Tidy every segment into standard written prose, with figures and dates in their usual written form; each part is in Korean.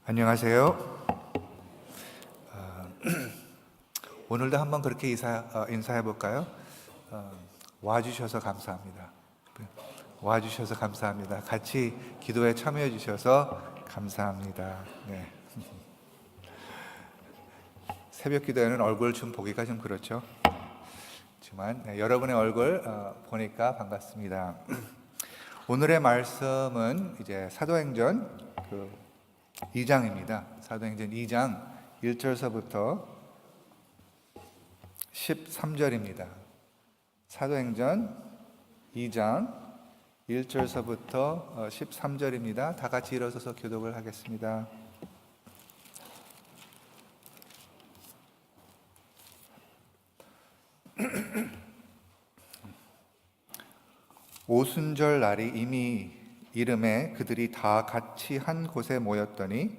안녕하세요. 오늘도 한번 그렇게 인사해 볼까요? 와주셔서 감사합니다. 와주셔서 감사합니다. 같이 기도에 참여해 주셔서 감사합니다. 네. 새벽 기도에는 얼굴 좀 보기가 좀 그렇죠. 하지만 여러분의 얼굴 보니까 반갑습니다. 오늘의 말씀은 이제 사도행전 2장입니다. 사도행전 2장 1절서부터 13절입니다. 사도행전 2장 1절서부터 13절입니다. 다 같이 일어서서 교독을 하겠습니다. 오순절 날이 이미 이름에 그들이 다 같이 한 곳에 모였더니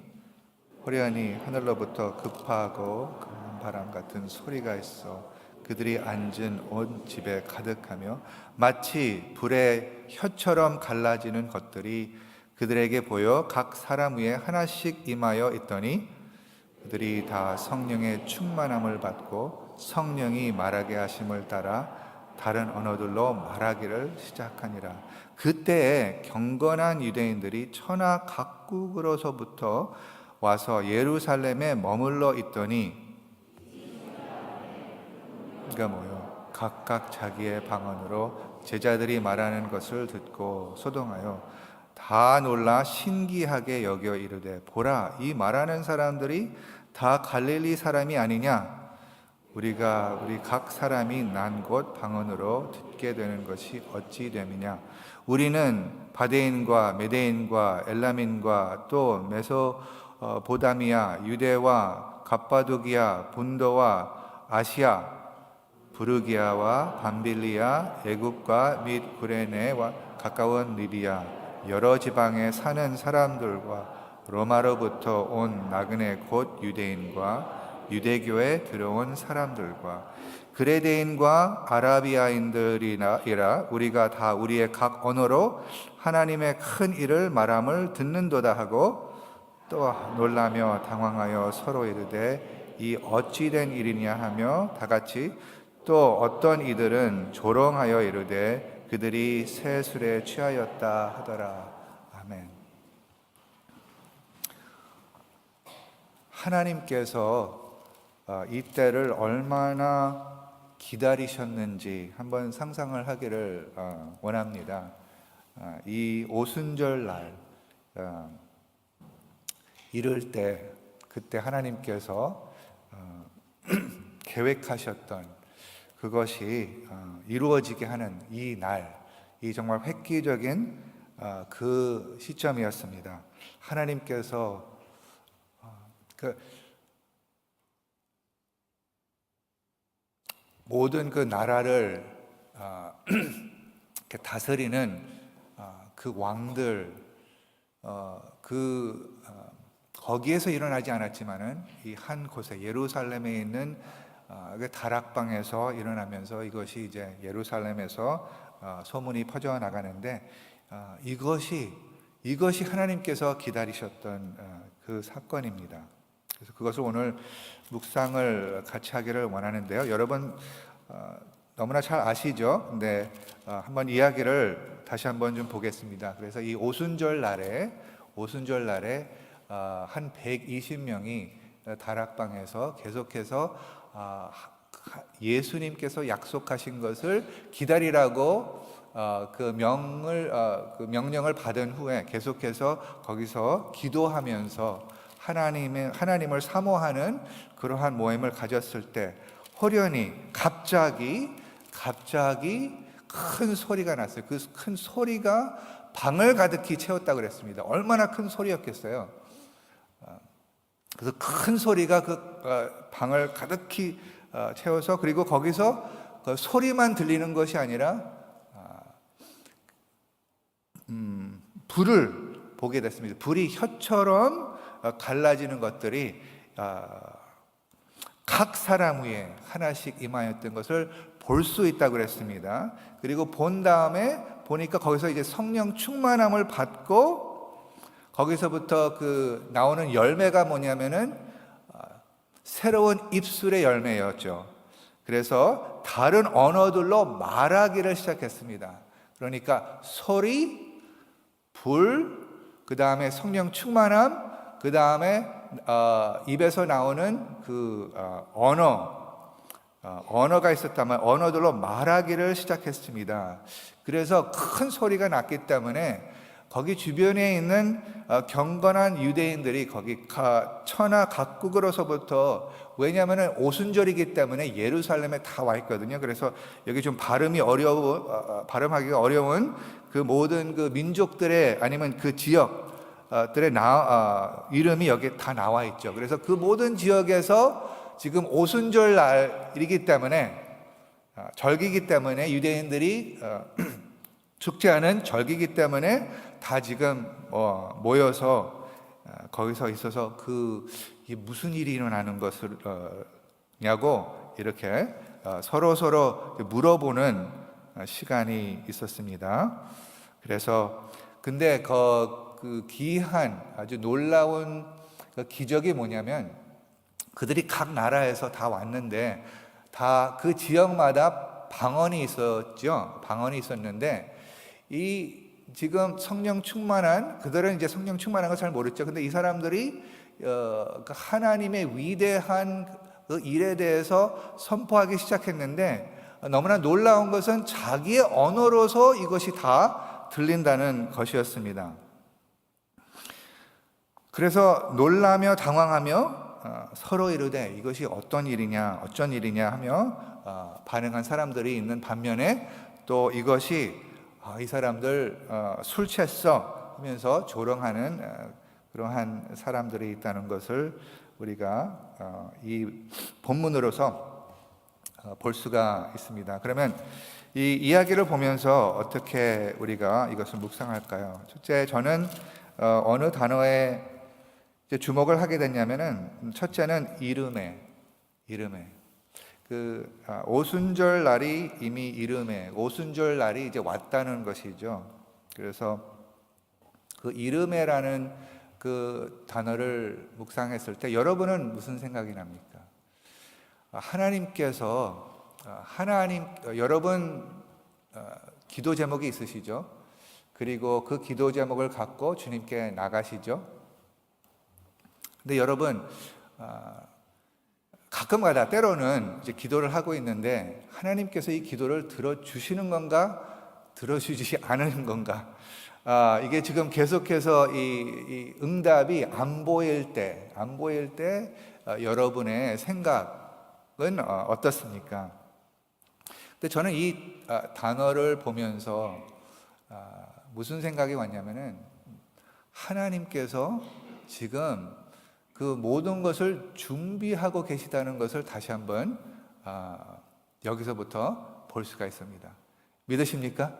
호련히 하늘로부터 급하고 강한 바람 같은 소리가 있어 그들이 앉은 온 집에 가득하며 마치 불의 혀처럼 갈라지는 것들이 그들에게 보여 각 사람 위에 하나씩 임하여 있더니 그들이 다 성령의 충만함을 받고 성령이 말하게 하심을 따라 다른 언어들로 말하기를 시작하니라. 그때에 경건한 유대인들이 천하 각국으로서부터 와서 예루살렘에 머물러 있더니 각각 자기의 방언으로 제자들이 말하는 것을 듣고 소동하여 다 놀라 신기하게 여겨 이르되 보라, 이 말하는 사람들이 다 갈릴리 사람이 아니냐? 우리 각 사람이 난 곳 방언으로 듣게 되는 것이 어찌 됨이냐? 우리는 바데인과 메데인과 엘라민과 또 메소보다미아, 유대와 갑바도기아, 분도와 아시아, 부르기아와 밤빌리아, 애굽과 및 구레네와 가까운 리비아, 여러 지방에 사는 사람들과 로마로부터 온 나그네 곧 유대인과 유대교에 들어온 사람들과 그레데인과 아라비아인들이라 우리가 다 우리의 각 언어로 하나님의 큰 일을 말함을 듣는도다 하고 또 놀라며 당황하여 서로 이르되 이 어찌 된 일이냐 하며 다 같이 또 어떤 이들은 조롱하여 이르되 그들이 새 술에 취하였다 하더라. 아멘. 하나님께서 이 때를 얼마나 기다리셨는지 한번 상상을 하기를 원합니다. 이 오순절 날 이럴 때 그때 하나님께서 계획하셨던 그것이 이루어지게 하는 이 날, 이 정말 획기적인 그 시점이었습니다. 하나님께서 모든 그 나라를 다스리는 그 왕들 거기에서 일어나지 않았지만은 이 한 곳에 예루살렘에 있는 그 다락방에서 일어나면서 이것이 이제 예루살렘에서 소문이 퍼져 나가는데 이것이 하나님께서 기다리셨던 그 사건입니다. 그래서 그것을 오늘 묵상을 같이 하기를 원하는데요. 여러분 너무나 잘 아시죠? 근데 한번 이야기를 다시 한번 좀 보겠습니다. 그래서 이 오순절 날에 한 120명이 다락방에서 계속해서 예수님께서 약속하신 것을 기다리라고 그 명령을 받은 후에 계속해서 거기서 기도하면서 하나님을 사모하는 그러한 모임을 가졌을 때 호련히 갑자기 큰 소리가 났어요. 그 큰 소리가 방을 가득히 채웠다고 그랬습니다. 얼마나 큰 소리였겠어요. 그래서 큰 소리가 그 방을 가득히 채워서 그리고 거기서 그 소리만 들리는 것이 아니라 불을 보게 됐습니다. 불이 혀처럼 갈라지는 것들이 각 사람 위에 하나씩 임하였던 것을 볼 수 있다고 그랬습니다. 그리고 본 다음에 보니까 거기서 이제 성령 충만함을 받고 거기서부터 그 나오는 열매가 뭐냐면은 새로운 입술의 열매였죠. 그래서 다른 언어들로 말하기를 시작했습니다. 그러니까 소리, 불, 그 다음에 성령 충만함, 그 다음에 입에서 나오는 그 언어가 있었다면 언어들로 말하기를 시작했습니다. 그래서 큰 소리가 났기 때문에 거기 주변에 있는 경건한 유대인들이 거기 천하 각국으로서부터, 왜냐하면 오순절이기 때문에 예루살렘에 다 와 있거든요. 그래서 여기 좀 발음하기가 어려운 그 모든 그 민족들의 아니면 그 지역들의 이름이 여기 다 나와 있죠. 그래서 그 모든 지역에서 지금 오순절 날이기 때문에 절기이기 때문에 유대인들이 축제하는 절기이기 때문에 다 지금 모여서 거기서 있어서 이게 무슨 일이 일어나는 것을 냐고 이렇게 서로 물어보는 시간이 있었습니다. 그래서 근데 그 기이한 아주 놀라운 그 기적이 뭐냐면, 그들이 각 나라에서 다 왔는데 다 그 지역마다 방언이 있었죠. 방언이 있었는데 지금 성령 충만한, 그들은 이제 성령 충만한 걸 잘 모르죠. 근데 이 사람들이 그 하나님의 위대한 그 일에 대해서 선포하기 시작했는데, 너무나 놀라운 것은 자기의 언어로서 이것이 다 들린다는 것이었습니다. 그래서 놀라며 당황하며 서로 이르되 이것이 어쩐 일이냐 하며 반응한 사람들이 있는 반면에, 또 이것이 이 사람들 술 챘어 하면서 조롱하는 그러한 사람들이 있다는 것을 우리가 이 본문으로서 볼 수가 있습니다. 그러면 이 이야기를 보면서 어떻게 우리가 이것을 묵상할까요? 첫째, 저는 어느 단어에 주목을 하게 됐냐면은, 첫째는 이름에 그 오순절 날이 이미 이름에, 오순절 날이 이제 왔다는 것이죠. 그래서 그 이름에라는 그 단어를 묵상했을 때 여러분은 무슨 생각이 납니까? 하나님께서 여러분 기도 제목이 있으시죠? 그리고 그 기도 제목을 갖고 주님께 나가시죠? 근데 여러분 가끔가다 때로는 이제 기도를 하고 있는데 하나님께서 이 기도를 들어주시는 건가, 들어주지 않은 건가, 이게 지금 계속해서 이 응답이 안 보일 때 여러분의 생각은 어떻습니까? 근데 저는 이 단어를 보면서 무슨 생각이 왔냐면은, 하나님께서 지금 그 모든 것을 준비하고 계시다는 것을 다시 한번 여기서부터 볼 수가 있습니다. 믿으십니까?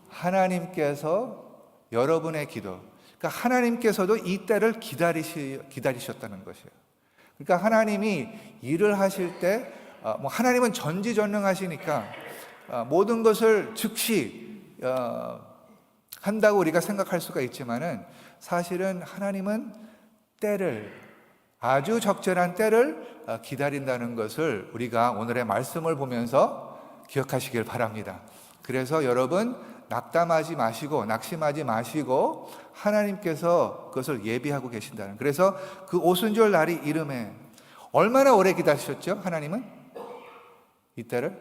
하나님께서 여러분의 기도, 그러니까 하나님께서도 이 때를 기다리셨다는 것이에요. 그러니까 하나님이 일을 하실 때 하나님은 전지전능하시니까 모든 것을 즉시 한다고 우리가 생각할 수가 있지만은, 사실은 하나님은 아주 적절한 때를 기다린다는 것을 우리가 오늘의 말씀을 보면서 기억하시길 바랍니다. 그래서 여러분 낙담하지 마시고 낙심하지 마시고 하나님께서 그것을 예비하고 계신다는, 그래서 그 오순절 날이 이름에 얼마나 오래 기다리셨죠? 하나님은 이 때를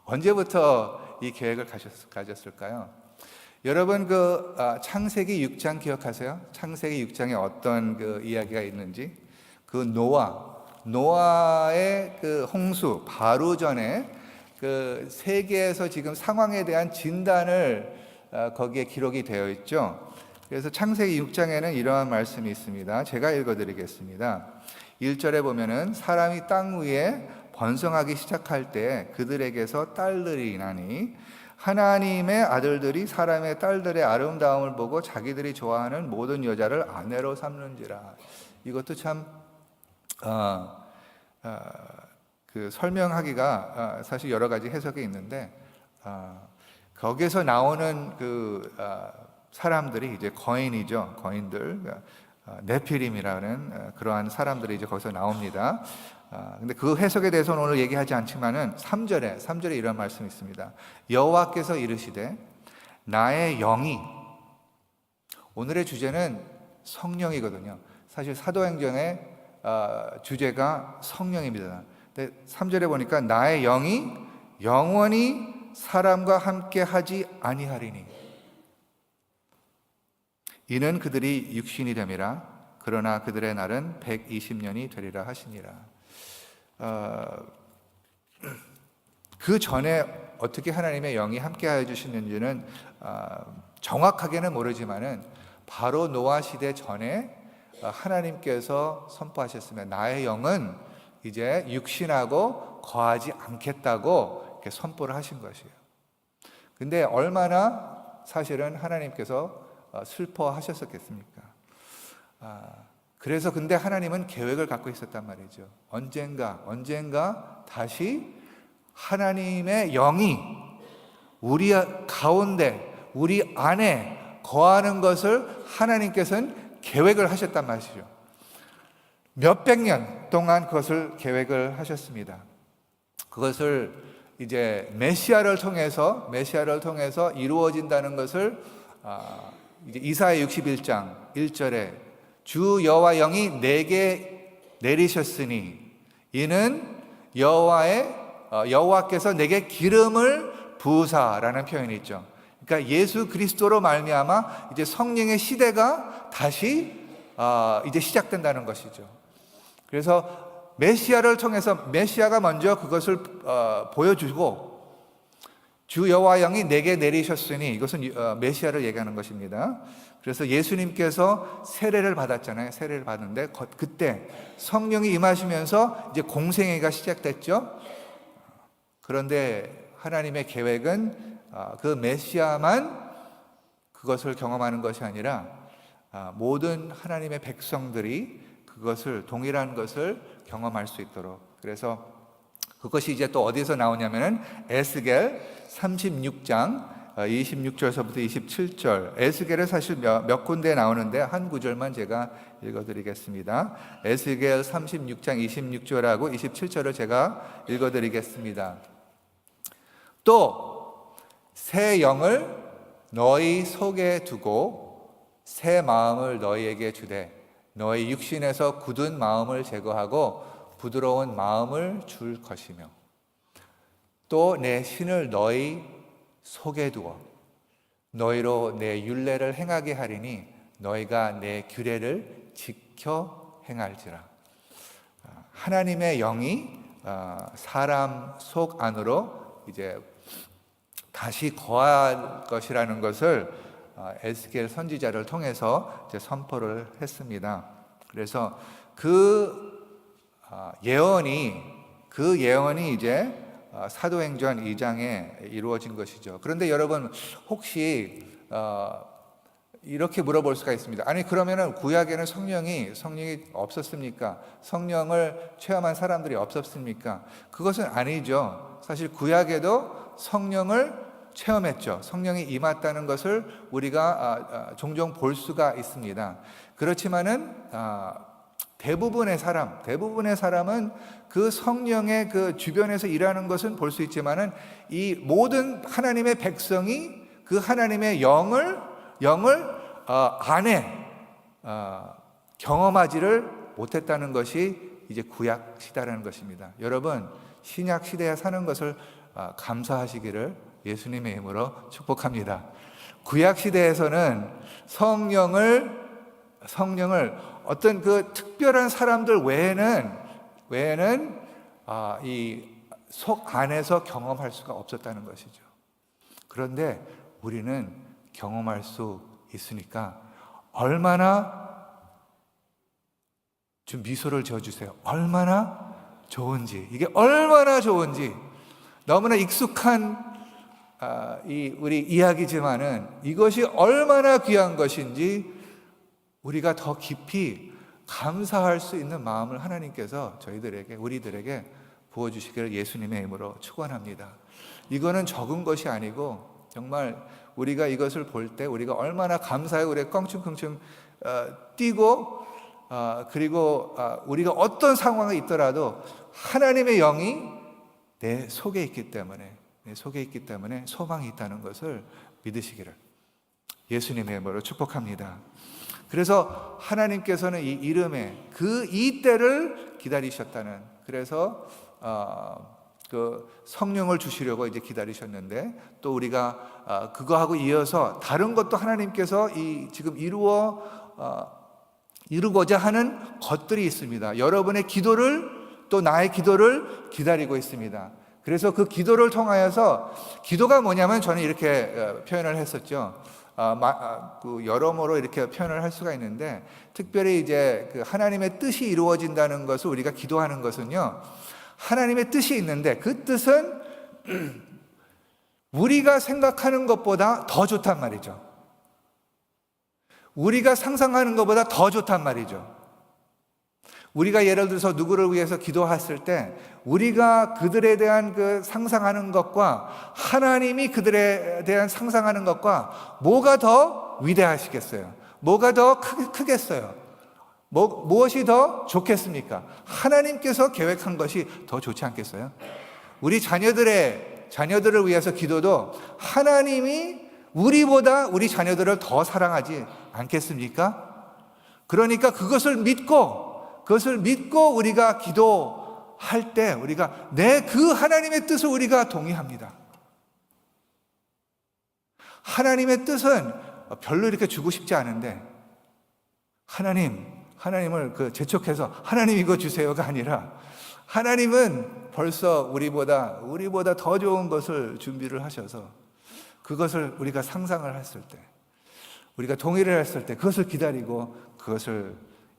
언제부터 이 계획을 가졌을까요? 여러분 그 창세기 6장 기억하세요? 창세기 6장에 어떤 그 이야기가 있는지, 그 노아의 그 홍수 바로 전에 그 세계에서 지금 상황에 대한 진단을 거기에 기록이 되어 있죠. 그래서 창세기 6장에는 이러한 말씀이 있습니다. 제가 읽어드리겠습니다. 1절에 보면은, 사람이 땅 위에 번성하기 시작할 때 그들에게서 딸들이 나니 하나님의 아들들이 사람의 딸들의 아름다움을 보고 자기들이 좋아하는 모든 여자를 아내로 삼는지라. 이것도 참 그 설명하기가 사실 여러 가지 해석이 있는데, 거기에서 나오는 그 사람들이 이제 거인이죠. 거인들, 네피림이라는 그러한 사람들이 이제 거기서 나옵니다. 근데 그 해석에 대해서는 오늘 얘기하지 않지만은 3절에 이런 말씀이 있습니다. 여호와께서 이르시되 나의 영이, 오늘의 주제는 성령이거든요. 사실 사도행전의 주제가 성령입니다. 근데 3절에 보니까 나의 영이 영원히 사람과 함께 하지 아니하리니 이는 그들이 육신이 됨이라. 그러나 그들의 날은 120년이 되리라 하시니라. 그 전에 어떻게 하나님의 영이 함께하여 주시는지는 정확하게는 모르지만은 바로 노아 시대 전에 하나님께서 선포하셨으면 나의 영은 이제 육신하고 거하지 않겠다고 이렇게 선포를 하신 것이에요. 근데 얼마나 사실은 하나님께서 슬퍼하셨었겠습니까? 그래서 근데 하나님은 계획을 갖고 있었단 말이죠. 언젠가 다시 하나님의 영이 우리 가운데, 우리 안에 거하는 것을 하나님께서는 계획을 하셨단 말이죠. 몇백 년 동안 그것을 계획을 하셨습니다. 그것을 이제 메시아를 통해서 이루어진다는 것을 이제 이사야 61장 1절에 주 여호와 영이 내게 내리셨으니 이는 여호와께서 내게 기름을 부으사라는 표현이 있죠. 그러니까 예수 그리스도로 말미암아 이제 성령의 시대가 다시 이제 시작된다는 것이죠. 그래서 메시아를 통해서 메시아가 먼저 그것을 보여주고 주 여호와 영이 내게 내리셨으니 이것은 메시아를 얘기하는 것입니다. 그래서 예수님께서 세례를 받았잖아요. 세례를 받는데 그때 성령이 임하시면서 이제 공생애가 시작됐죠. 그런데 하나님의 계획은 그 메시아만 그것을 경험하는 것이 아니라 모든 하나님의 백성들이 그것을 동일한 것을 경험할 수 있도록. 그래서 그것이 이제 또 어디서 나오냐면은 에스겔 36장 26절서부터 27절. 에스겔은 사실 몇 군데 나오는데 한 구절만 제가 읽어드리겠습니다. 에스겔 36장 26절하고 27절을 제가 읽어드리겠습니다. 또 새 영을 너희 속에 두고 새 마음을 너희에게 주되 너희 육신에서 굳은 마음을 제거하고 부드러운 마음을 줄 것이며 또 내 신을 너희 속에 두어 너희로 내 율례를 행하게 하리니 너희가 내 규례를 지켜 행할지라. 하나님의 영이 사람 속 안으로 이제 다시 거할 것이라는 것을 에스겔 선지자를 통해서 이제 선포를 했습니다. 그래서 그 예언이 이제 사도행전 2장에 이루어진 것이죠. 그런데 여러분 혹시 이렇게 물어볼 수가 있습니다. 아니 그러면은 구약에는 성령이 없었습니까? 성령을 체험한 사람들이 없었습니까? 그것은 아니죠. 사실 구약에도 성령을 체험했죠. 성령이 임했다는 것을 우리가 종종 볼 수가 있습니다. 그렇지만은 대부분의 사람은 그 성령의 그 주변에서 일하는 것은 볼 수 있지만은 이 모든 하나님의 백성이 그 하나님의 영을 안에 경험하지를 못했다는 것이 이제 구약 시대라는 것입니다. 여러분 신약 시대에 사는 것을 감사하시기를 예수님의 이름으로 축복합니다. 구약 시대에서는 성령을 어떤 그 특별한 사람들 외에는 이 속 안에서 경험할 수가 없었다는 것이죠. 그런데 우리는 경험할 수 있으니까 얼마나 좀 미소를 지어주세요. 얼마나 좋은지, 이게 얼마나 좋은지 너무나 익숙한 우리 이야기지만은 이것이 얼마나 귀한 것인지 우리가 더 깊이 감사할 수 있는 마음을 하나님께서 우리들에게 부어주시기를 예수님의 이름으로 축원합니다. 이거는 적은 것이 아니고 정말 우리가 이것을 볼 때 우리가 얼마나 감사해 우리가 껑충껑충 뛰고 그리고 우리가 어떤 상황에 있더라도 하나님의 영이 내 속에 있기 때문에 소망이 있다는 것을 믿으시기를 예수님의 이름으로 축복합니다. 그래서 하나님께서는 이 이름에 이 때를 기다리셨다는, 그래서 그 성령을 주시려고 이제 기다리셨는데, 또 우리가 그거하고 이어서 다른 것도 하나님께서 지금 이루고자 하는 것들이 있습니다. 여러분의 기도를, 또 나의 기도를 기다리고 있습니다. 그래서 그 기도를 통하여서, 기도가 뭐냐면 저는 이렇게 표현을 했었죠. 여러모로 이렇게 표현을 할 수가 있는데, 특별히 이제 그 하나님의 뜻이 이루어진다는 것을 우리가 기도하는 것은요, 하나님의 뜻이 있는데 그 뜻은 우리가 생각하는 것보다 더 좋단 말이죠. 우리가 상상하는 것보다 더 좋단 말이죠. 우리가 예를 들어서 누구를 위해서 기도했을 때 우리가 그들에 대한 그 상상하는 것과 하나님이 그들에 대한 상상하는 것과 뭐가 더 위대하시겠어요? 뭐가 더 크겠어요? 무엇이 더 좋겠습니까? 하나님께서 계획한 것이 더 좋지 않겠어요? 우리 자녀들을 위해서 기도도 하나님이 우리보다 우리 자녀들을 더 사랑하지 않겠습니까? 그러니까 그것을 믿고 우리가 기도할 때 우리가 그 하나님의 뜻을 우리가 동의합니다. 하나님의 뜻은 별로 이렇게 주고 싶지 않은데 하나님을 재촉해서 하나님 이거 주세요가 아니라, 하나님은 벌써 우리보다 더 좋은 것을 준비를 하셔서 그것을 우리가 상상을 했을 때, 우리가 동의를 했을 때, 그것을 기다리고 그것을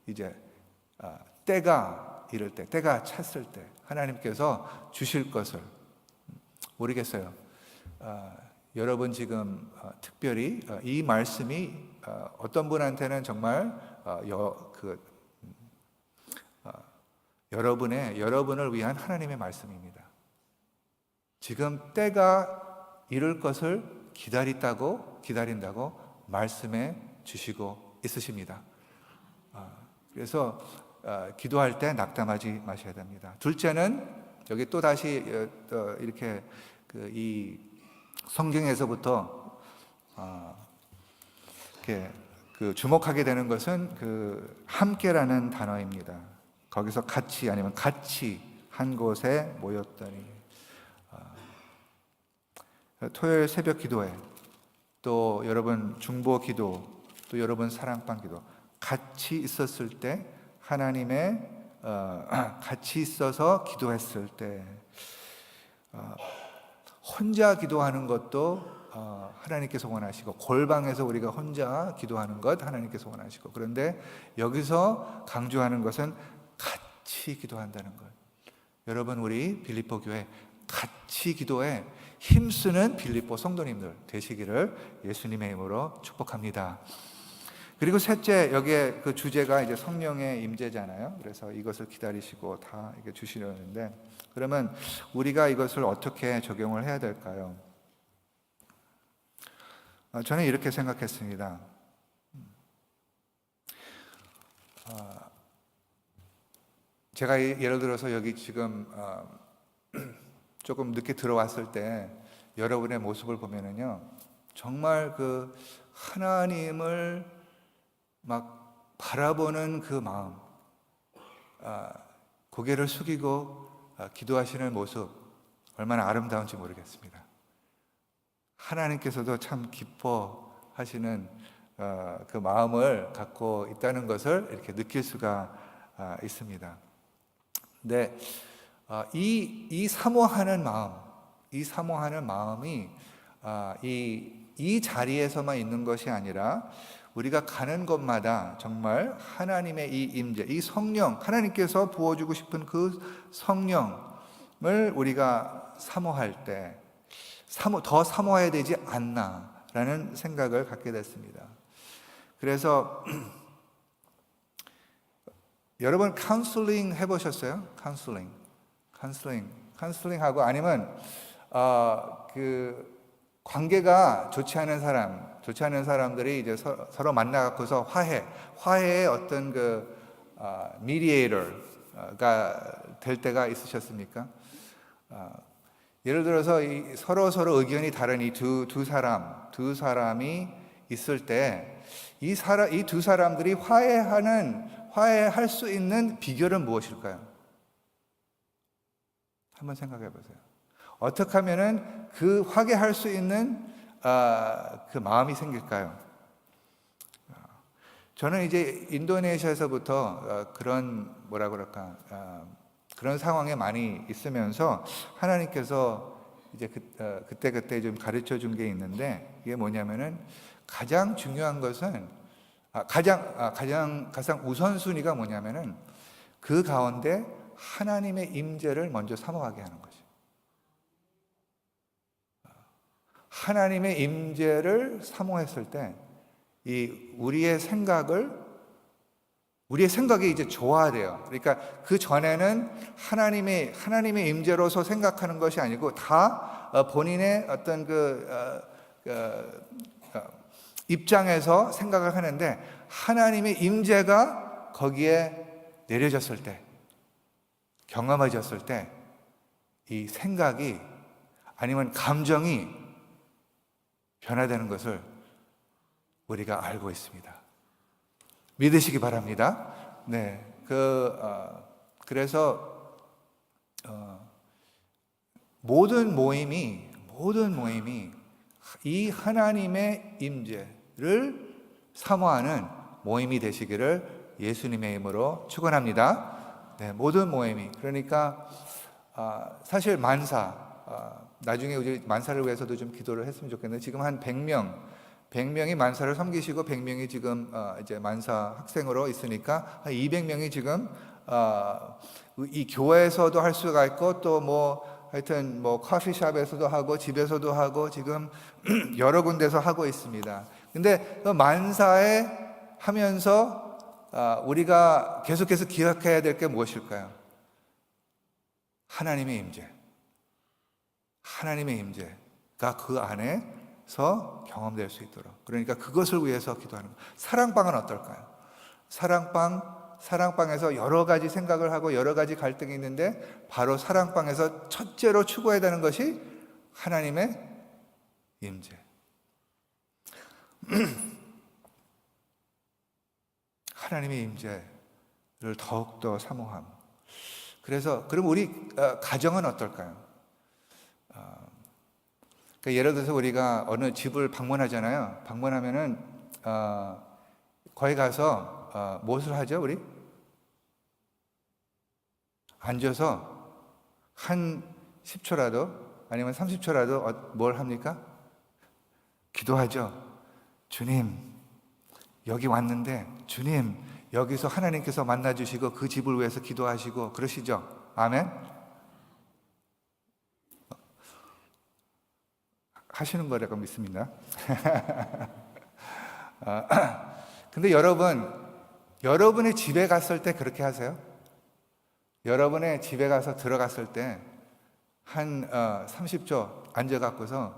이제 때가 이를 때, 때가 찼을 때 하나님께서 주실 것을 모르겠어요. 여러분 지금 특별히 이 말씀이 어떤 분한테는 정말 여러분을 위한 하나님의 말씀입니다. 지금 때가 이룰 것을 기다린다고 말씀해 주시고 있으십니다. 그래서 기도할 때 낙담하지 마셔야 됩니다. 둘째는 여기 또 다시 이렇게 이 성경에서부터 이렇게 주목하게 되는 것은 함께라는 단어입니다. 거기서 같이, 아니면 같이 한 곳에 모였더니, 토요일 새벽 기도회, 또 여러분 중보 기도, 또 여러분 사랑방 기도, 같이 있었을 때, 하나님의 같이 있어서 기도했을 때, 혼자 기도하는 것도 하나님께서 원하시고, 골방에서 우리가 혼자 기도하는 것 하나님께서 원하시고, 그런데 여기서 강조하는 것은 같이 기도한다는 것. 여러분, 우리 빌립보 교회 같이 기도에 힘쓰는 빌립보 성도님들 되시기를 예수님의 이름으로 축복합니다. 그리고 셋째, 여기에 그 주제가 이제 성령의 임재잖아요. 그래서 이것을 기다리시고 다 이게 주시려는데, 그러면 우리가 이것을 어떻게 적용을 해야 될까요? 저는 이렇게 생각했습니다. 제가 예를 들어서 여기 지금 조금 늦게 들어왔을 때 여러분의 모습을 보면은요, 정말 그 하나님을 막 바라보는 그 마음, 고개를 숙이고 기도하시는 모습, 얼마나 아름다운지 모르겠습니다. 하나님께서도 참 기뻐하시는 그 마음을 갖고 있다는 것을 이렇게 느낄 수가 있습니다. 근데 이 사모하는 마음이 이 자리에서만 있는 것이 아니라 우리가 가는 곳마다 정말 하나님의 이 임재, 이 성령, 하나님께서 부어주고 싶은 그 성령을 우리가 사모할 때 더 사모해야 되지 않나라는 생각을 갖게 됐습니다. 그래서 여러분 카운슬링 해보셨어요? 카운슬링하고, 아니면 관계가 좋지 않은 사람들이 이제 서로 만나갖고서 화해의 어떤 그 미디에이터가 될 때가 있으셨습니까? 예를 들어서 서로 의견이 다른 이 두 사람이 있을 때 이 두 사람들이 화해할 수 있는 비결은 무엇일까요? 한번 생각해 보세요. 어떻게 하면은 그 화해할 수 있는 그 마음이 생길까요? 저는 이제 인도네시아에서부터 그런 그런 상황에 많이 있으면서 하나님께서 이제 그때 좀 가르쳐 준 게 있는데, 이게 뭐냐면은 가장 중요한 것은 가장 우선순위가 뭐냐면은 그 가운데 하나님의 임재를 먼저 사모하게 하는 거죠. 하나님의 임재를 사모했을 때 우리의 생각이 이제 좋아돼요. 그러니까 그 전에는 하나님의 임재로서 생각하는 것이 아니고 다 본인의 어떤 입장에서 생각을 하는데, 하나님의 임재가 거기에 내려졌을 때, 경험해졌을 때 이 생각이 아니면 감정이 변화되는 것을 우리가 알고 있습니다. 믿으시기 바랍니다. 네, 그래서 모든 모임이 이 하나님의 임재를 사모하는 모임이 되시기를 예수님의 이름으로 축원합니다. 네, 모든 모임이, 그러니까 사실 나중에 우리 만사를 위해서도 좀 기도를 했으면 좋겠는데, 지금 한 100명이 만사를 섬기시고 100명이 지금 이제 만사 학생으로 있으니까 한 200명이 지금 이 교회에서도 할 수가 있고, 또 하여튼 커피숍에서도 하고 집에서도 하고 지금 여러 군데서 하고 있습니다. 근데 만사에 하면서 우리가 계속해서 기억해야 될 게 무엇일까요? 하나님의 임재가 그 안에서 경험될 수 있도록, 그러니까 그것을 위해서 기도하는 거예요. 사랑방은 어떨까요? 사랑방에서 여러 가지 생각을 하고 여러 가지 갈등이 있는데, 바로 사랑방에서 첫째로 추구해야 되는 것이 하나님의 임재. 하나님의 임재를 더욱더 사모함. 그럼 우리 가정은 어떨까요? 그러니까 예를 들어서 우리가 어느 집을 방문하잖아요. 방문하면은 거기 가서 무엇을 하죠? 우리 앉아서 한 10초라도 아니면 30초라도 뭘 합니까? 기도하죠. 주님, 여기 왔는데 주님, 여기서 하나님께서 만나주시고 그 집을 위해서 기도하시고 그러시죠. 아멘? 하시는 거라고 믿습니다. 근데 여러분의 집에 갔을 때 그렇게 하세요? 여러분의 집에 가서 들어갔을 때 한 30초 앉아갖고서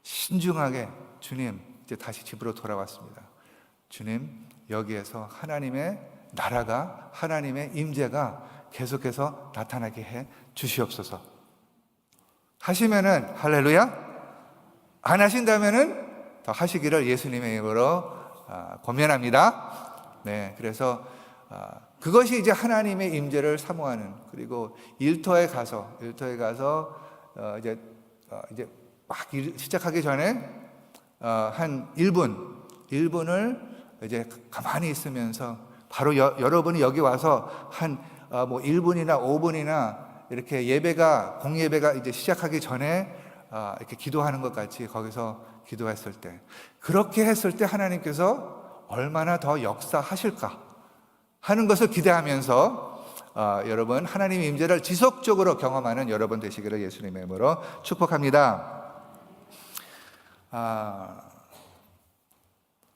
신중하게, 주님, 이제 다시 집으로 돌아왔습니다. 주님, 여기에서 하나님의 나라가, 하나님의 임재가 계속해서 나타나게 해 주시옵소서. 하시면은 할렐루야. 안 하신다면은 더 하시기를 예수님의 이름으로 권면합니다. 네, 그래서 그것이 이제 하나님의 임재를 사모하는, 그리고 일터에 가서 이제 막 시작하기 전에 한 1분을 이제 가만히 있으면서, 바로 여러분이 여기 와서 한 1분이나 5분이나 이렇게 공예배가 이제 시작하기 전에 이렇게 기도하는 것 같이 거기서 기도했을 때, 그렇게 했을 때 하나님께서 얼마나 더 역사하실까 하는 것을 기대하면서 여러분 하나님의 임재를 지속적으로 경험하는 여러분 되시기를 예수님의 이름으로 축복합니다.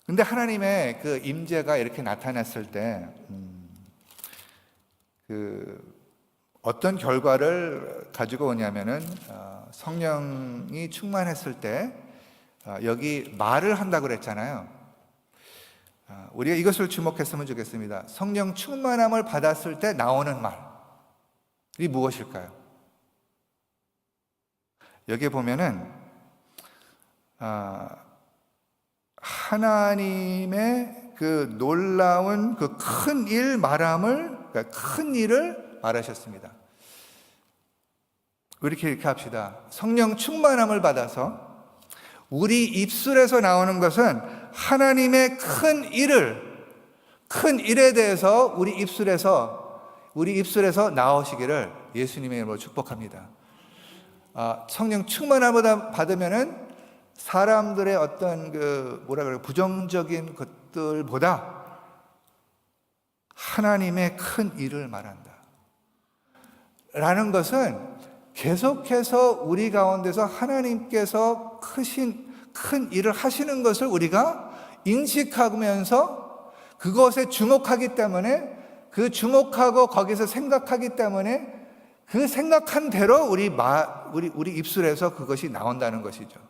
근데 하나님의 그 임재가 이렇게 나타났을 때 어떤 결과를 가지고 오냐면은 성령이 충만했을 때 여기 말을 한다고 그랬잖아요. 우리가 이것을 주목했으면 좋겠습니다. 성령 충만함을 받았을 때 나오는 말이 무엇일까요? 여기에 보면은 하나님의 그 놀라운 그 큰 일 말함을, 그러니까 큰 일을 말하셨습니다. 이렇게 합시다. 성령 충만함을 받아서 우리 입술에서 나오는 것은 하나님의 큰 일에 대해서 우리 입술에서 나오시기를 예수님의 이름으로 축복합니다. 성령 충만함을 받으면은 사람들의 어떤 부정적인 것들보다 하나님의 큰 일을 말한다 라는 것은 계속해서 우리 가운데서 하나님께서 큰 일을 하시는 것을 우리가 인식하면서 그것에 주목하기 때문에, 그 주목하고 거기서 생각하기 때문에 그 생각한 대로 우리 입술에서 그것이 나온다는 것이죠.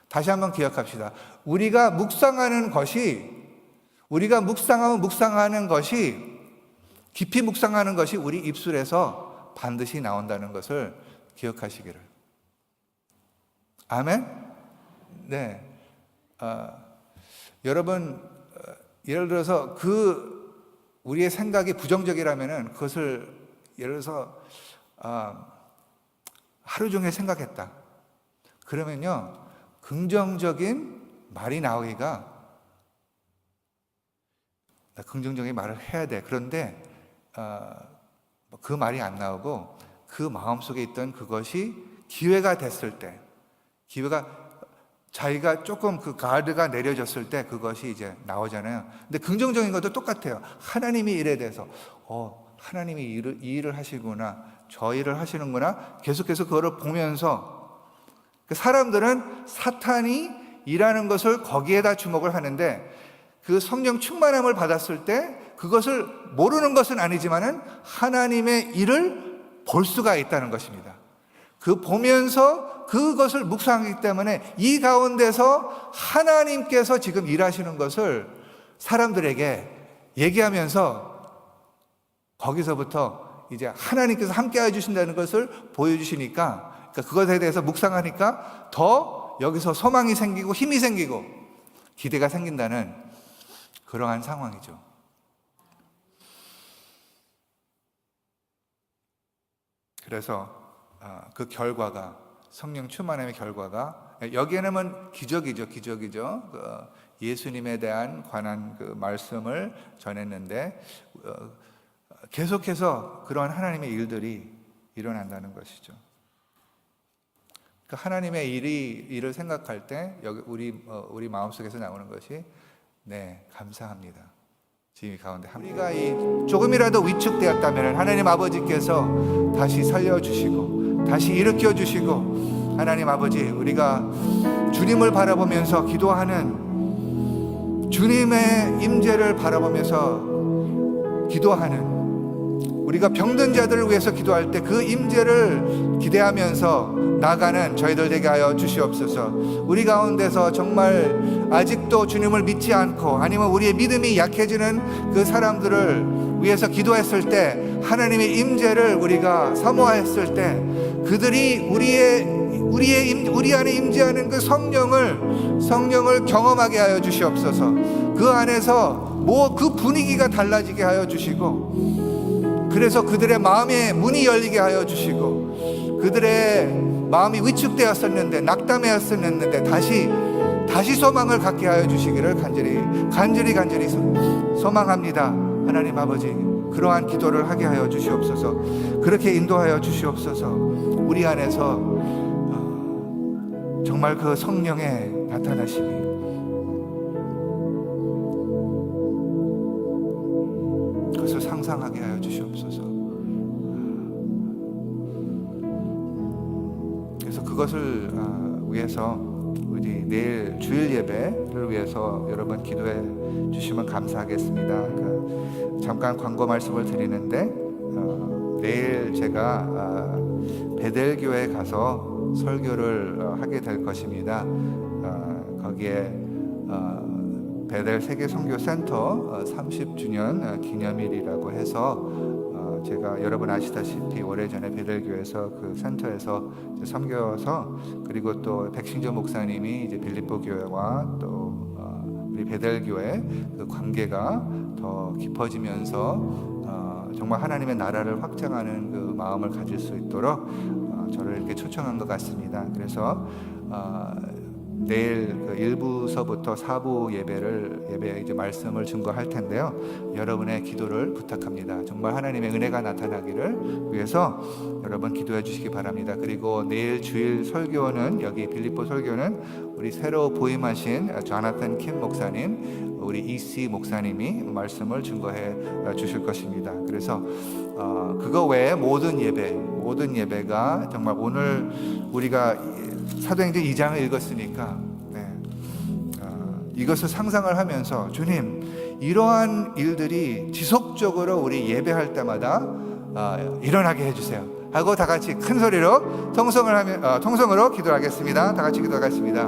다시 한번 기억합시다. 우리가 묵상하는 것이, 깊이 묵상하는 것이 우리 입술에서 반드시 나온다는 것을 기억하시기를. 아멘? 네. 여러분, 예를 들어서 우리의 생각이 부정적이라면은 그것을 예를 들어서 하루 종일 생각했다. 그러면요, 긍정적인 말이 나오기가, 나 긍정적인 말을 해야 돼. 그런데 그 말이 안 나오고 그 마음속에 있던 그것이 기회가 됐을 때, 자기가 조금 그 가드가 내려졌을 때 그것이 이제 나오잖아요. 근데 긍정적인 것도 똑같아요. 하나님이 일에 대해서 하나님이 이 일을 하시구나, 저 일을 하시는구나, 계속해서 그거를 보면서 사람들은 사탄이 일하는 것을 거기에다 주목을 하는데, 그 성령 충만함을 받았을 때 그것을 모르는 것은 아니지만은 하나님의 일을 볼 수가 있다는 것입니다. 보면서 그것을 묵상하기 때문에 이 가운데서 하나님께서 지금 일하시는 것을 사람들에게 얘기하면서 거기서부터 이제 하나님께서 함께 해주신다는 것을 보여주시니까, 그것에 대해서 묵상하니까 더 여기서 소망이 생기고 힘이 생기고 기대가 생긴다는 그러한 상황이죠. 그래서 그 결과가, 성령 충만함의 결과가, 여기에는 기적이죠. 예수님에 대한 관한 그 말씀을 전했는데 계속해서 그러한 하나님의 일들이 일어난다는 것이죠. 하나님의 일을 생각할 때 여기 우리 마음속에서 나오는 것이, 네, 감사합니다. 지금 이 가운데 우리가 조금이라도 위축되었다면 하나님 아버지께서 다시 살려주시고 다시 일으켜주시고, 하나님 아버지, 우리가 주님을 바라보면서 기도하는, 주님의 임재를 바라보면서 기도하는, 우리가 병든 자들을 위해서 기도할 때 그 임재를 기대하면서 나가는 저희들 되게 하여 주시옵소서. 우리 가운데서 정말 아직도 주님을 믿지 않고 아니면 우리의 믿음이 약해지는 그 사람들을 위해서 기도했을 때, 하나님의 임재를 우리가 사모하였을 때 그들이 우리 안에 임재하는 그 성령을 경험하게 하여 주시옵소서. 그 안에서 그 분위기가 달라지게 하여 주시고, 그래서 그들의 마음의 문이 열리게 하여 주시고, 그들의 마음이 위축되었었는데, 낙담되었었는데 다시 소망을 갖게 하여 주시기를 간절히 소망합니다. 하나님 아버지, 그러한 기도를 하게 하여 주시옵소서. 그렇게 인도하여 주시옵소서. 우리 안에서 정말 그 성령의 나타나심이, 그것을 상상하게 하여 주시옵소서. 그래서 그것을 위해서 우리 내일 주일 예배를 위해서 여러분 기도해 주시면 감사하겠습니다. 잠깐 광고 말씀을 드리는데, 내일 제가 베델교회에 가서 설교를 하게 될 것입니다. 여기에 베델 세계 선교 센터 30주년 기념일이라고 해서 제가 여러분 아시다시피 오래전에 베델교에서 그 센터에서 섬겨서, 그리고 또 백신조 목사님이 이제 빌립보 교회와 또 우리 베델교회 그 관계가 더 깊어지면서 정말 하나님의 나라를 확장하는 그 마음을 가질 수 있도록 저를 이렇게 초청한 것 같습니다. 그래서 내일 그 1부서부터 4부 예배 이제 말씀을 증거할 텐데요. 여러분의 기도를 부탁합니다. 정말 하나님의 은혜가 나타나기를 위해서 여러분 기도해 주시기 바랍니다. 그리고 내일 주일 설교는, 여기 빌립보 설교는 우리 새로 부임하신 조나탄 킴 목사님, 우리 이씨 목사님이 말씀을 증거해 주실 것입니다. 그래서 그거 외에 모든 예배가 정말 오늘 우리가 사도행전 2장을 읽었으니까 이것을 상상을 하면서, 주님, 이러한 일들이 지속적으로 우리 예배할 때마다 일어나게 해주세요 하고 다 같이 큰 소리로 통성으로 기도하겠습니다. 다 같이 기도하겠습니다.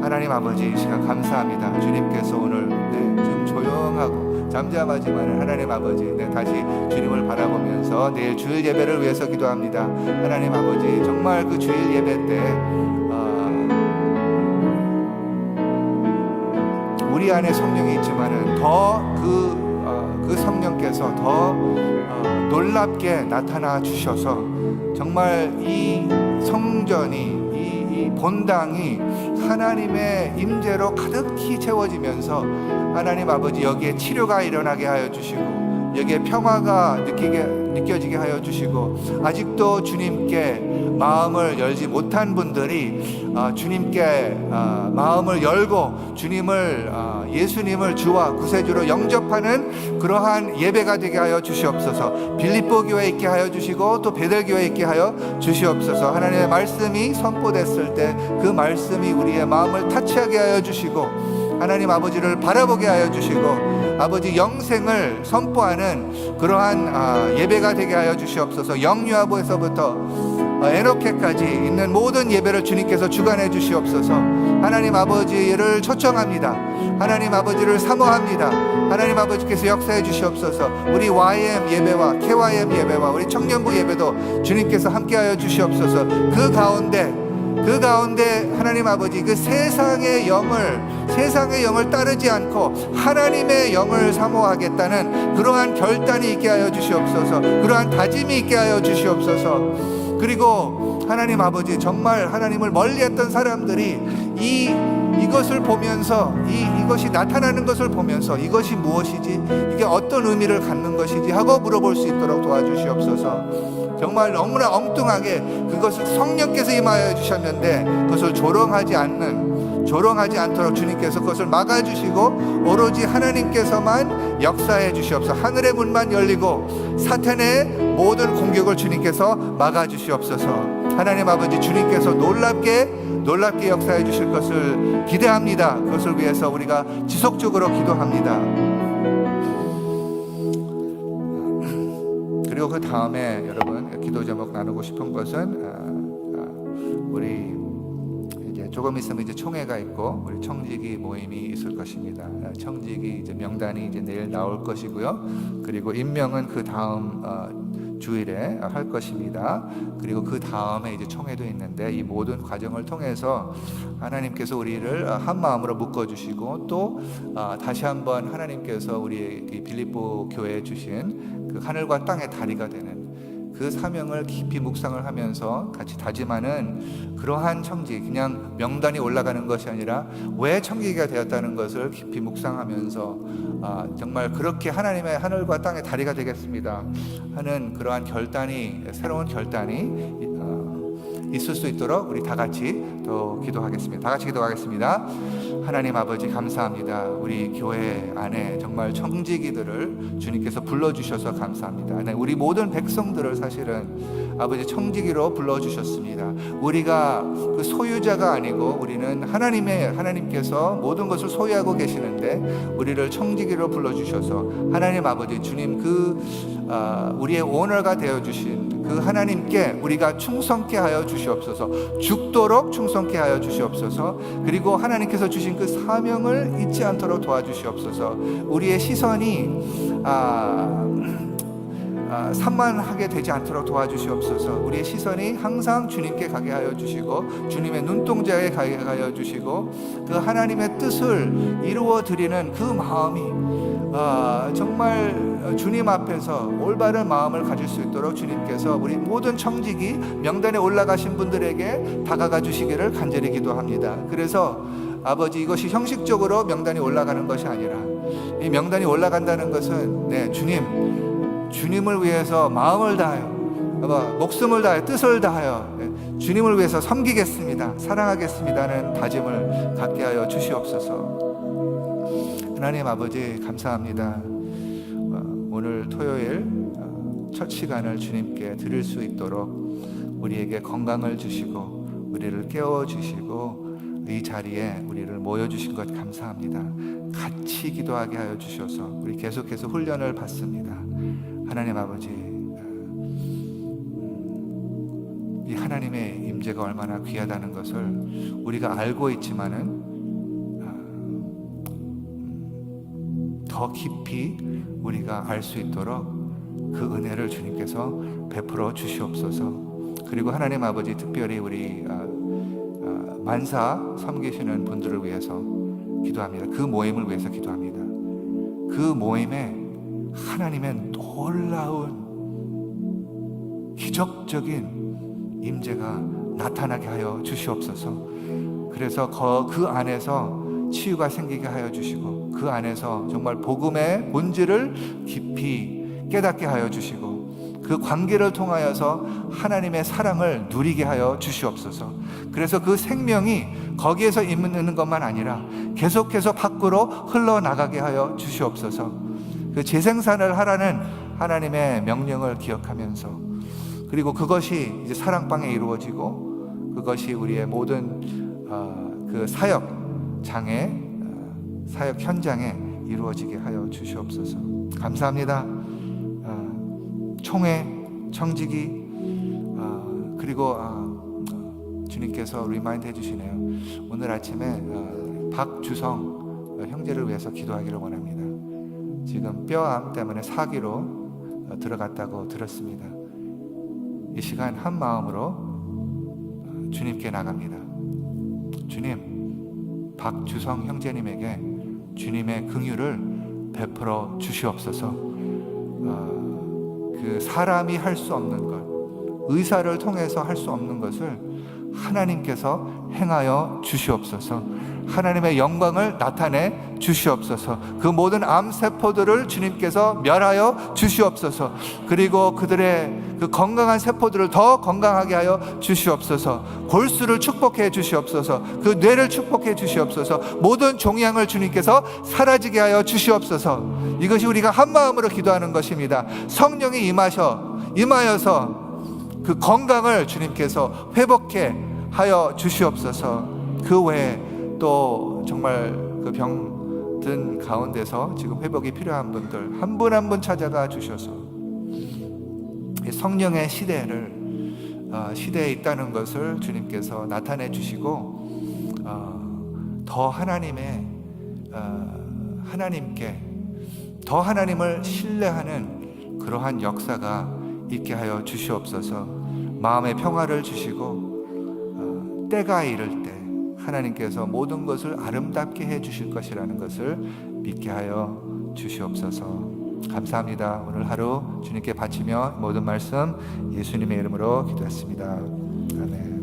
하나님 아버지, 이 시간 감사합니다. 주님께서 오늘 좀 조용하고 잠잠하지만 하나님 아버지, 다시 주님을 바라보면서 내일 주일 예배를 위해서 기도합니다. 하나님 아버지, 정말 그 주일 예배 때 우리 안에 성령이 있지만은 더 그 성령께서 더 놀랍게 나타나 주셔서 정말 이 성전이, 이 본당이 하나님의 임재로 가득히 채워지면서 하나님 아버지, 여기에 치료가 일어나게 하여 주시고, 여기에 평화가 느껴지게 하여 주시고, 아직도 주님께 마음을 열지 못한 분들이 주님께 마음을 열고 예수님을 주와 구세주로 영접하는 그러한 예배가 되게 하여 주시옵소서. 빌립보 교회에 있게 하여 주시고 또 베델 교회에 있게 하여 주시옵소서. 하나님의 말씀이 선포됐을 때 그 말씀이 우리의 마음을 타치하게 하여 주시고, 하나님 아버지를 바라보게 하여 주시고, 아버지 영생을 선포하는 그러한 예배가 되게 하여 주시옵소서. 영유아부에서부터 에노케까지 있는 모든 예배를 주님께서 주관해 주시옵소서. 하나님 아버지를 초청합니다. 하나님 아버지를 사모합니다. 하나님 아버지께서 역사해 주시옵소서. 우리 YM 예배와 KYM 예배와 우리 청년부 예배도 주님께서 함께하여 주시옵소서. 그 가운데 하나님 아버지, 그 세상의 영을 따르지 않고 하나님의 영을 사모하겠다는 그러한 결단이 있게 하여 주시옵소서. 그러한 다짐이 있게 하여 주시옵소서. 그리고 하나님 아버지, 정말 하나님을 멀리했던 사람들이 이것을 보면서, 이것이 나타나는 것을 보면서 이것이 무엇이지, 이게 어떤 의미를 갖는 것이지 하고 물어볼 수 있도록 도와주시옵소서. 정말 너무나 엉뚱하게 그것을 성령께서 임하여 주셨는데 그것을 조롱하지 않도록 주님께서 그것을 막아주시고 오로지 하나님께서만 역사해 주시옵소서. 하늘의 문만 열리고 사탄의 모든 공격을 주님께서 막아주시옵소서. 하나님 아버지, 주님께서 놀랍게 역사해 주실 것을 기대합니다. 그것을 위해서 우리가 지속적으로 기도합니다. 그리고 그 다음에 여러분 기도 제목 나누고 싶은 것은 우리 이제 조금 있으면 이제 총회가 있고 우리 청지기 모임이 있을 것입니다. 청지기 이제 명단이 이제 내일 나올 것이고요. 그리고 임명은 그 다음 주일에 할 것입니다. 그리고 그 다음에 이제 총회도 있는데, 이 모든 과정을 통해서 하나님께서 우리를 한 마음으로 묶어주시고 또 다시 한번 하나님께서 우리 빌립보 교회에 주신 그 하늘과 땅의 다리가 되는 그 사명을 깊이 묵상을 하면서 같이 다짐하는 그러한 청지, 그냥 명단이 올라가는 것이 아니라 왜 청지기가 되었다는 것을 깊이 묵상하면서 정말 그렇게 하나님의 하늘과 땅의 다리가 되겠습니다 하는 그러한 새로운 결단이 있을 수 있도록 우리 다 같이 또 기도하겠습니다. 다 같이 기도하겠습니다. 하나님 아버지, 감사합니다. 우리 교회 안에 정말 청지기들을 주님께서 불러주셔서 감사합니다. 우리 모든 백성들을 사실은 아버지 청지기로 불러주셨습니다. 우리가 그 소유자가 아니고 우리는 하나님께서 모든 것을 소유하고 계시는데 우리를 청지기로 불러주셔서 하나님 아버지, 주님 그 우리의 오너가 되어주신 그 하나님께 우리가 충성케 하여 주시옵소서. 죽도록 충성케 하여 주시옵소서. 그리고 하나님께서 주신 그 사명을 잊지 않도록 도와주시옵소서. 우리의 시선이 산만하게 되지 않도록 도와주시옵소서. 우리의 시선이 항상 주님께 가게 하여 주시고 주님의 눈동자에 가게 하여 주시고 그 하나님의 뜻을 이루어 드리는 그 마음이 정말 주님 앞에서 올바른 마음을 가질 수 있도록 주님께서 우리 모든 청지기 명단에 올라가신 분들에게 다가가 주시기를 간절히 기도합니다. 그래서 아버지, 이것이 형식적으로 명단이 올라가는 것이 아니라 이 명단이 올라간다는 것은 주님을 위해서 마음을 다하여, 목숨을 다하여, 뜻을 다하여 주님을 위해서 섬기겠습니다, 사랑하겠습니다는 다짐을 갖게 하여 주시옵소서. 하나님 아버지, 감사합니다. 오늘 토요일 첫 시간을 주님께 드릴 수 있도록 우리에게 건강을 주시고 우리를 깨워주시고 이 자리에 우리를 모여주신 것 감사합니다. 같이 기도하게 하여 주셔서 우리 계속해서 훈련을 받습니다. 하나님 아버지, 이 하나님의 임재가 얼마나 귀하다는 것을 우리가 알고 있지만은 더 깊이 우리가 알 수 있도록 그 은혜를 주님께서 베풀어 주시옵소서. 그리고 하나님 아버지, 특별히 우리 만사 섬기시는 분들을 위해서 기도합니다. 그 모임을 위해서 기도합니다. 그 모임에 하나님의 놀라운 기적적인 임재가 나타나게 하여 주시옵소서. 그래서 그 안에서 치유가 생기게 하여 주시고 그 안에서 정말 복음의 본질을 깊이 깨닫게 하여 주시고 그 관계를 통하여서 하나님의 사랑을 누리게 하여 주시옵소서. 그래서 그 생명이 거기에서 있는 것만 아니라 계속해서 밖으로 흘러나가게 하여 주시옵소서. 그 재생산을 하라는 하나님의 명령을 기억하면서, 그리고 그것이 이제 사랑방에 이루어지고 그것이 우리의 모든 그 사역장에, 사역 현장에 이루어지게 하여 주시옵소서. 감사합니다. 총회, 청지기, 그리고 주님께서 리마인드 해주시네요. 오늘 아침에 박주성 형제를 위해서 기도하기를 원합니다. 지금 뼈암 때문에 사기로 들어갔다고 들었습니다. 이 시간 한 마음으로 주님께 나갑니다. 주님, 박주성 형제님에게 주님의 긍휼을 베풀어 주시옵소서. 그 사람이 할 수 없는 것, 의사를 통해서 할 수 없는 것을 하나님께서 행하여 주시옵소서. 하나님의 영광을 나타내 주시옵소서. 그 모든 암세포들을 주님께서 멸하여 주시옵소서. 그리고 그들의 그 건강한 세포들을 더 건강하게 하여 주시옵소서. 골수를 축복해 주시옵소서. 그 뇌를 축복해 주시옵소서. 모든 종양을 주님께서 사라지게 하여 주시옵소서. 이것이 우리가 한 마음으로 기도하는 것입니다. 성령이 임하여서 그 건강을 주님께서 회복해 하여 주시옵소서. 그 외에 또 정말 그 병든 가운데서 지금 회복이 필요한 분들 한 분 한 분 찾아가 주셔서 성령의 시대에 있다는 것을 주님께서 나타내 주시고 더 하나님께 더 하나님을 신뢰하는 그러한 역사가 있게 하여 주시옵소서. 마음의 평화를 주시고 때가 이를 때 하나님께서 모든 것을 아름답게 해 주실 것이라는 것을 믿게 하여 주시옵소서. 감사합니다. 오늘 하루 주님께 바치며 모든 말씀 예수님의 이름으로 기도했습니다. 아멘.